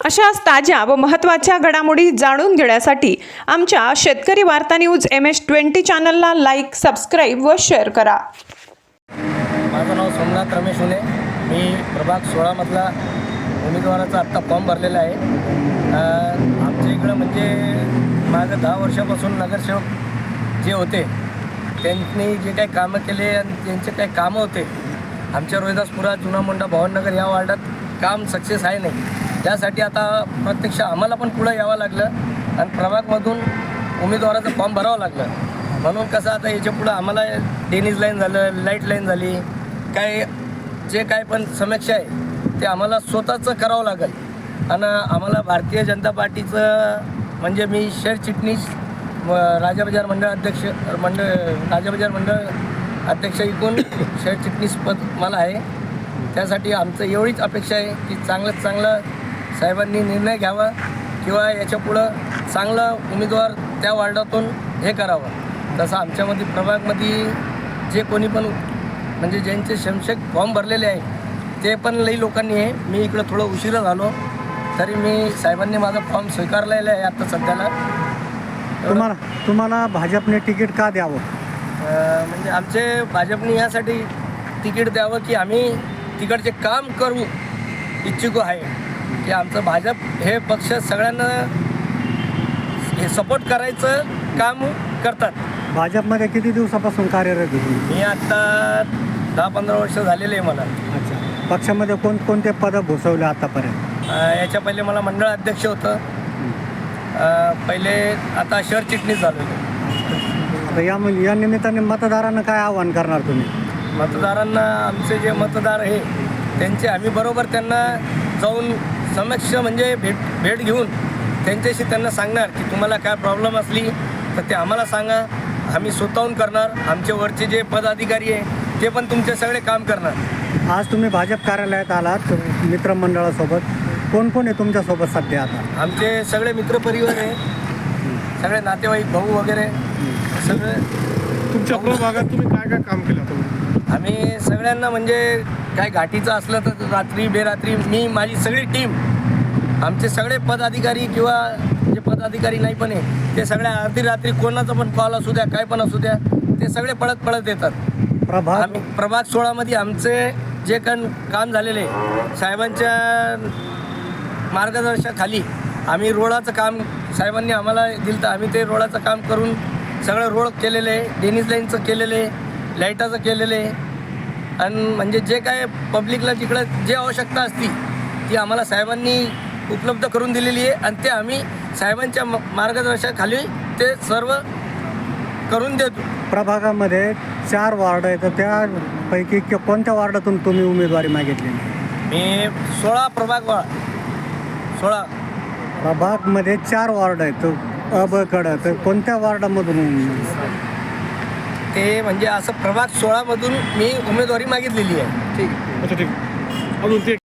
अशाच ताज्या व महत्त्वाच्या घडामोडी जाणून घेण्यासाठी आमच्या शेतकरी वार्ता न्यूज MS-20 चॅनलला लाईक, सबस्क्राईब व शेअर करा. माझं नाव सोमनाथ रमेश हुने. मी प्रभाग 16 मधला उमेदवाराचा आत्ता फॉर्म भरलेला आहे. आमच्या इकडं म्हणजे मागं 10 वर्षापासून नगरसेवक जे होते त्यांनी जे काही कामं केले आणि त्यांचे काही कामं होते आमच्या रोहिदासपुरा, जुना मोंढा, भवानीनगर या वार्डात काम सक्सेस आहे नाही. त्यासाठी आता प्रत्यक्ष आम्हाला पण पुढं यावं लागलं आणि प्रभागमधून उमेदवाराचं फॉर्म भरावं लागलं. म्हणून कसं आता याच्या पुढं आम्हाला ड्रेनेज लाईन झालं, लाईट लाईन झाली, काय जे काय पण समस्या आहे ते आम्हाला स्वतःचं करावं लागेल. आणि आम्हाला भारतीय जनता पार्टीचं म्हणजे मी शहर चिटणीस राजा बाजार मंडळ अध्यक्ष इकून शहर चिटणीस पद मला आहे. त्यासाठी आमचं एवढीच अपेक्षा आहे की चांगल्यात चांगलं साहेबांनी निर्णय घ्यावा किंवा याच्या पुढं चांगलं उमेदवार त्या वार्डातून हे करावं. तसं आमच्यामध्ये प्रभागमध्ये जे कोणी पण म्हणजे ज्यांचे शमशेक फॉर्म भरलेले आहे ते पण लई लोकांनी आहे. मी इकडं थोडं उशिरा झालो तरी मी साहेबांनी माझा फॉर्म स्वीकारलेला आहे आता सध्याला. तुम्हाला भाजपने तिकीट का द्यावं? म्हणजे आमचे भाजपने यासाठी तिकीट द्यावं की आम्ही तिकडचे काम करू इच्छुक आहे की आमचं भाजप हे पक्ष सगळ्यांना हे सपोर्ट करायचं काम करतात. भाजपमध्ये किती दिवसापासून कार्यरत आहे? मी आत्ता 10-15 वर्ष झालेले आहे मला. अच्छा, पक्षामध्ये कोणकोणते पदं भूषवले आतापर्यंत? याच्या पहिले मला मंडळ अध्यक्ष होतं, पहिले आता शहर चिटणीस झालो. आता या निमित्ताने मतदारांना काय आवाहन करणार तुम्ही? मतदारांना आमचे जे मतदार आहे त्यांचे आम्ही बरोबर त्यांना जाऊन समक्ष म्हणजे भेट घेऊन त्यांच्याशी त्यांना सांगणार की तुम्हाला काय प्रॉब्लेम असली तर ते आम्हाला सांगा, आम्ही स्वतःहून करणार. आमचे वरचे जे पदाधिकारी आहे ते पण तुमचे सगळे काम करणार. आज तुम्ही भाजप कार्यालयात आलात मित्रमंडळासोबत, कोण कोण आहे तुमच्यासोबत सध्या? आता आमचे सगळे मित्रपरिवार आहे, सगळे नातेवाईक, भाऊ वगैरे सगळे. तुमच्या प्रभागात तुम्ही काय काय काम केलं? आम्ही सगळ्यांना म्हणजे काय घाटीचं असलं तर रात्री बेरात्री मी माझी सगळी टीम, आमचे सगळे पदाधिकारी किंवा जे पदाधिकारी नाही पण आहे ते सगळ्या अर्धी रात्री कोणाचा पण कॉल असू द्या, काय पण असू द्या, ते सगळे पळत येतात. आम्ही प्रभाग 16मध्ये आमचे जे काम झालेले साहेबांच्या मार्गदर्शनाखाली आम्ही रोडाचं काम साहेबांनी आम्हाला दिलं तर आम्ही ते रोडाचं काम करून सगळं रोड केलेलं आहे, ड्रेनेज लाईनचं केलेलं आहे, लाईटाचं केलेलं आहे. आणि म्हणजे जे काय पब्लिकला जिकडं जे आवश्यकता असती ती आम्हाला साहेबांनी उपलब्ध करून दिलेली आहे आणि ते आम्ही साहेबांच्या मार्गदर्शनाखाली ते सर्व करून देतो. प्रभागामध्ये 4 वार्ड आहेत, तर त्यापैकी कोणत्या वार्डातून तुम्ही उमेदवारी मागितली? मी 16 प्रभागमध्ये 4 वार्ड आहेत, अबकडं तर कोणत्या वार्डामधून? ते म्हणजे असं प्रभाग 16 मधून मी उमेदवारी मागितलेली आहे. ठीक आहे. अच्छा, ठीक. अजून ते